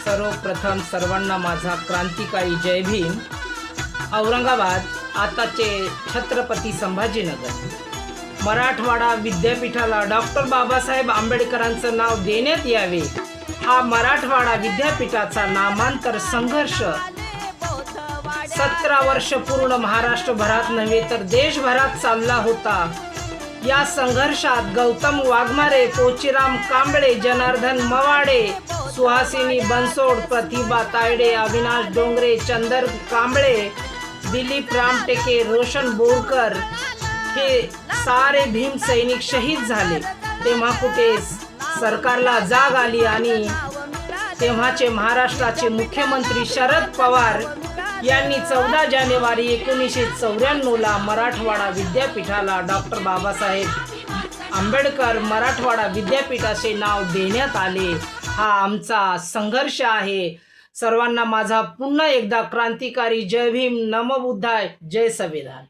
सर्वप्रथम सर्वांना माझा क्रांतिकारी जय भीम। औरंगाबाद आताचे छत्रपती संभाजीनगर मराठवाडा विद्यापीठाला डॉक्टर बाबासाहेब आंबेडकरांचं नाव देण्यात यावे हा मराठवाडा विद्यापीठाचा नामांतर संघर्ष 17 वर्ष पूर्ण महाराष्ट्रभरात नव्हे तर देशभरात चालला होता। या संघर्षात गौतम वाघमारे, पोचीराम कांबळे, जनार्दन मवाडे, सुहासिनी बनसोड, प्रतिभा तायडे, अविनाश डोंगरे, चंदर कांबळे, दिलीप रामटेके, रोशन बोरकर हे सारे भीम सैनिक शहीद झाले। तेव्हा कुठे सरकारला जाग आली आणि तेव्हाचे महाराष्ट्राचे मुख्यमंत्री शरद पवार यांनी 14 जानेवारी 1994 मराठवाडा विद्यापीठाला डॉक्टर बाबासाहेब आंबेडकर मराठवाडा विद्यापीठाचे नाव देण्यात आले। हा आमचा संघर्ष आहे। सर्वांना माझा पुन्हा एकदा क्रांतिकारी जय भीम, नमो बुद्धाय, जय संविधान।